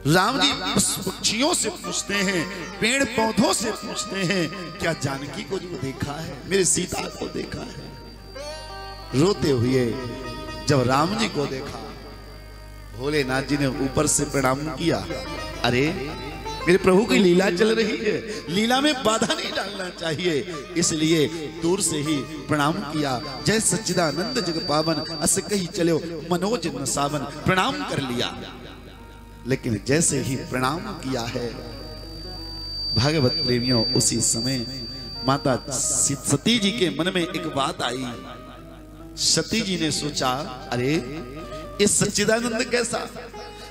राम जी पक्षियों से पूछते हैं, पेड़ पौधों से पूछते हैं, क्या जानकी को जो देखा है, मेरे सीता को देखा है। रोते हुए जब राम जी को देखा, भोलेनाथ जी ने ऊपर से प्रणाम किया। अरे मेरे प्रभु की लीला चल रही है, लीला में बाधा नहीं डालना चाहिए, इसलिए दूर से ही प्रणाम किया। जय सच्चिदानंद जग पावन, अस कही चलो मनोज न सावन। प्रणाम कर लिया, लेकिन जैसे ही प्रणाम किया है, भागवत प्रेमियों, उसी समय माता सती जी के मन में एक बात आई। सती जी ने सोचा, अरे ये सच्चिदानंद कैसा?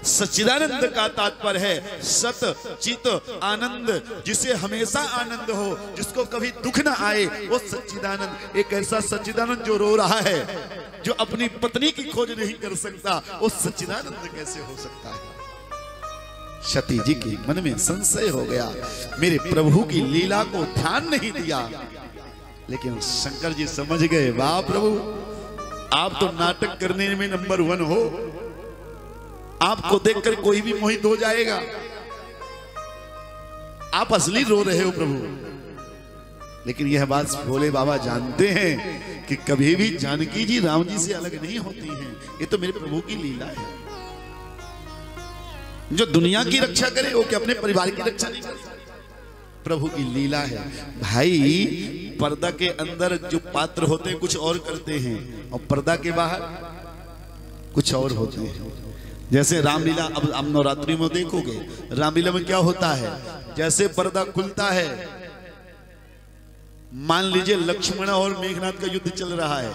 सच्चिदानंद का तात्पर्य है सत चित आनंद, जिसे हमेशा आनंद हो, जिसको कभी दुख ना आए, वो सच्चिदानंद। एक ऐसा सच्चिदानंद जो रो रहा है, जो अपनी पत्नी की खोज नहीं कर सकता, वो सच्चिदानंद कैसे हो सकता है? सती जी के मन में संशय हो गया, मेरे प्रभु की लीला को ध्यान नहीं दिया। लेकिन शंकर जी समझ गए, वाह प्रभु, आप तो नाटक करने में नंबर 1 हो, आपको देखकर कोई भी मोहित हो जाएगा। आप असली रो रहे हो प्रभु। लेकिन यह बात भोले बाबा जानते हैं कि कभी भी जानकी जी राम जी से अलग नहीं होती हैं। ये तो मेरे प्रभु की लीला है। जो दुनिया की रक्षा करे वो क्या अपने परिवार की रक्षा नहीं करता? प्रभु की लीला है भाई। पर्दा के अंदर जो पात्र होते हैं कुछ और करते हैं, और पर्दा के बाहर कुछ और होते हैं। जैसे रामलीला, अब हम नवरात्रि में देखोगे रामलीला में क्या होता है, जैसे पर्दा खुलता है, मान लीजिए लक्ष्मण और मेघनाथ का युद्ध चल रहा है,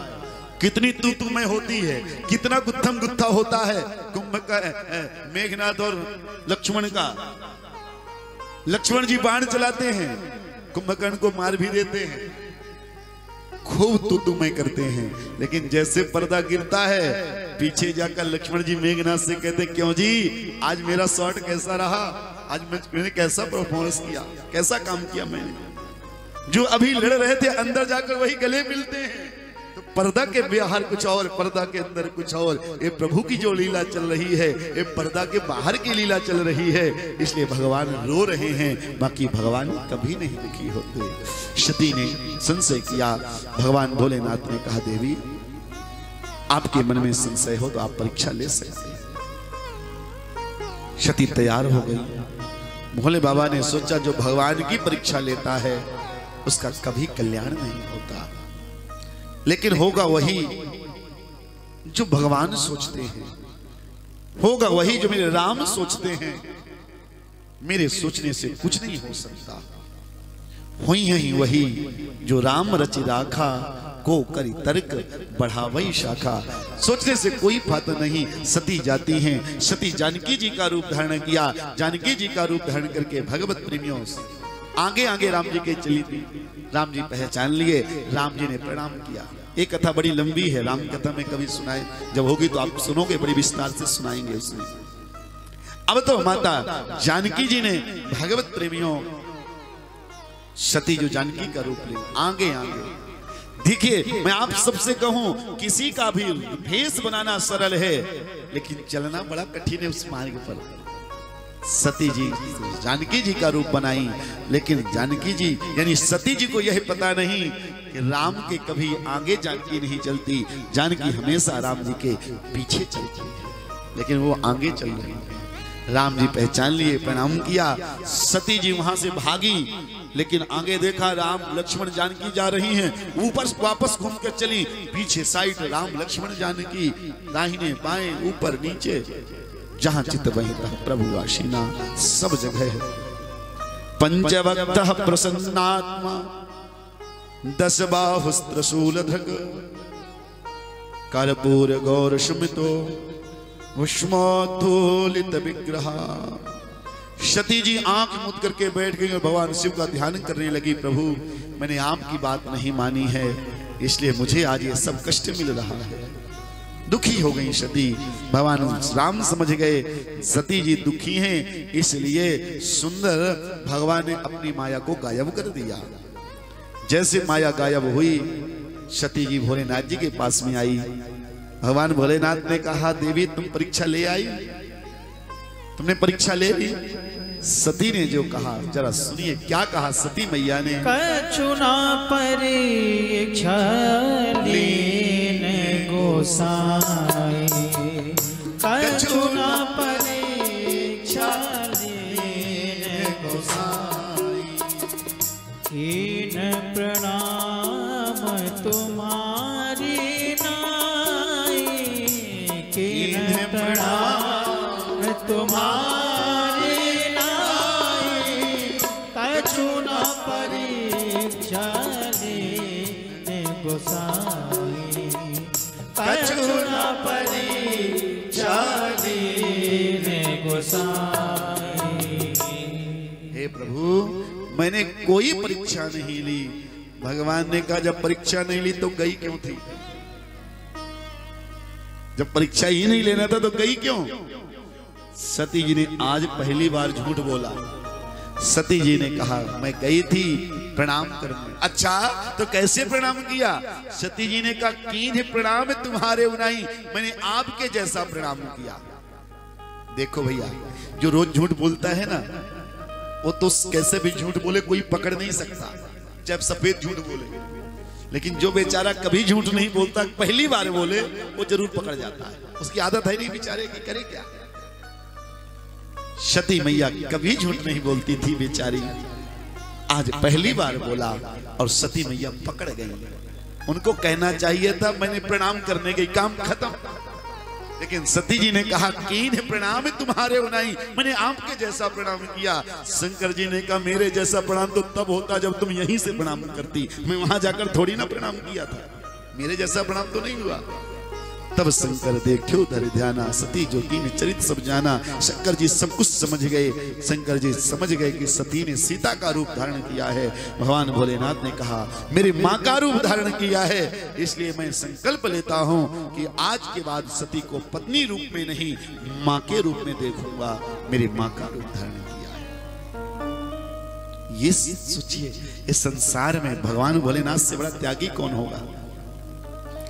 कितनी तू-तू-मैं होती है, कितना गुत्थम गुत्था होता है मेघनाथ और लक्ष्मण का। लक्ष्मण जी बाण चलाते हैं, कुंभकर्ण को मार भी देते हैं, खूब तू-तू-मैं करते हैं। लेकिन जैसे पर्दा गिरता है, पीछे जाकर लक्ष्मण जी मेघनाथ से कहते, क्यों जी आज मेरा शॉट कैसा रहा, आज मैंने कैसा परफॉर्मेंस किया, कैसा काम किया मैंने। जो अभी लड़ रहे थे अंदर जाकर वही गले मिलते हैं। तो पर्दा के बाहर कुछ और, पर्दा के अंदर कुछ और। ये प्रभु की जो लीला चल रही है, ये पर्दा के बाहर की लीला चल रही है। इसलिए भगवान रो रहे हैं, बाकी भगवान कभी नहीं दुखी होते। सती ने संशय किया, भगवान भोलेनाथ ने कहा, देवी आपके मन में संशय हो तो आप परीक्षा ले सकते हैं। सती तैयार हो गई। भोले बाबा ने सोचा, जो भगवान की परीक्षा लेता है उसका कभी कल्याण नहीं होता। लेकिन होगा वही जो भगवान सोचते हैं, होगा वही जो मेरे राम सोचते हैं। मेरे सोचने से कुछ नहीं हो सकता। हुई ही वही जो राम रचि राखा, को करी तर्क बढ़ावई शाखा। सोचने से कोई फायदा नहीं। सती जाती हैं, सती जानकी जी का रूप धारण किया। जानकी जी का रूप धारण करके भगवत प्रेमियों आगे आगे राम जी के चली थी। राम जी पहचान लिए, राम जी ने प्रणाम किया। एक कथा बड़ी लंबी है, राम कथा में कभी सुनाए, जब होगी तो आप सुनोगे, बड़ी विस्तार से सुनाएंगे उसमें। अब तो माता जानकी जी ने भगवत प्रेमियों सती जो जानकी का रूप ले, आगे आगे देखिए। मैं आप सबसे कहूं, किसी का भी भेष बनाना सरल है, लेकिन चलना बड़ा कठिन है उस मार्ग पर। सती जी जानकी जी का रूप बनाई, लेकिन जानकी जी यानी सती जी को यह पता नहीं कि राम के कभी आगे जानकी नहीं चलती, जानकी हमेशा राम जी के पीछे चलती है, लेकिन वो आगे चल रही है। राम जी पहचान लिए, प्रणाम किया। सती जी वहां से भागी, लेकिन आगे देखा राम लक्ष्मण जानकी जा रही हैं। ऊपर वापस घूम कर चली, पीछे साइड राम लक्ष्मण जानकी, दाहिने बाएं ऊपर नीचे, जहां चित वहीं प्रभु आशीना, सब जगह। पंचवक्तः प्रसन्नात्मा, 10 बाहुस्त्रशूलधृग, कर्पूर गौर सुमितो भस्मोद्धूलित विग्रह। सती जी आंख मूंद करके बैठ गई और भगवान शिव का ध्यान करने लगी। प्रभु मैंने आपकी बात नहीं मानी है, इसलिए मुझे आज ये सब कष्ट मिल रहा है। दुखी हो गई सती। भगवान राम समझ गए सती जी दुखी हैं, इसलिए सुंदर भगवान ने अपनी माया को गायब कर दिया। जैसे माया गायब हुई, सती जी भोलेनाथ जी के पास में आई। भगवान भोलेनाथ ने कहा, देवी तुम परीक्षा ले आई? तुमने परीक्षा ले ली। सती ने जो कहा जरा सुनिए, क्या कहा सती मैया ने? कछुना परीक्षा लीन गोसाई, कछुना परीक्षा लीन गोसाई, कीन प्रणाम तुम्हारी नाई, कीन प्रणाम तुम्हारी नाई, कछुना परीक्षा लीन गोसाई, कछुना परीक्षा लीन गोसाई। हे प्रभु, मैंने कोई परीक्षा नहीं ली। भगवान ने कहा जब परीक्षा नहीं ली तो गई क्यों थी? जब परीक्षा ही नहीं लेना था तो गई क्यों? सती जी ने आज पहली बार झूठ बोला। सती जी ने कहा मैं गई थी प्रणाम करने। अच्छा तो कैसे प्रणाम किया? सती जी ने कहा कीन्ह प्रणाम तुम्हारे उनाई, मैंने आपके जैसा प्रणाम किया। देखो भैया, जो रोज झूठ बोलता है ना, वो तो कैसे भी झूठ बोले कोई पकड़ नहीं सकता, चाहे सफेद झूठ बोले। लेकिन जो बेचारा कभी झूठ नहीं बोलता, पहली बार बोले, वो जरूर पकड़ जाता है। उसकी आदत है नहीं बेचारे की, करे क्या? सती मैया कभी झूठ नहीं बोलती थी बेचारी, आज पहली बार बोला और सती मैया पकड़ गई। उनको कहना चाहिए था मैंने प्रणाम करने गई, काम खत्म। लेकिन सती जी ने कहा कीन्ह प्रणाम तुम्हारे उनाई, मैंने आपके जैसा प्रणाम किया। शंकर जी ने कहा मेरे जैसा प्रणाम तो तब होता जब तुम यहीं से प्रणाम करती, मैं वहां जाकर थोड़ी ना प्रणाम किया था, मेरे जैसा प्रणाम तो नहीं हुआ। तब शंकर देखो धर ध्याना, सती जो कीन चरित सब जाना। शंकर जी सब कुछ समझ गए। शंकर जी समझ गए कि सती ने सीता का रूप धारण किया है। भगवान भोलेनाथ ने कहा मेरी माँ का रूप धारण किया है, इसलिए मैं संकल्प लेता हूँ कि आज के बाद सती को पत्नी रूप में नहीं माँ के रूप में देखूंगा। मेरी माँ का रूप धारण किया है। ये सोचिए, इस संसार में भगवान भोलेनाथ से बड़ा त्यागी कौन होगा?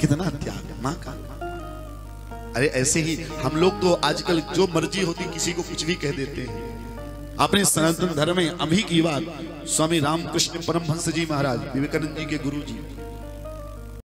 कितना त्याग माँ का। अरे ऐसे ही हम लोग तो आजकल जो मर्जी होती किसी को कुछ भी कह देते हैं। अपने सनातन धर्म में अभी की बात, स्वामी रामकृष्ण परमहंस जी महाराज, विवेकानंद जी के गुरु जी,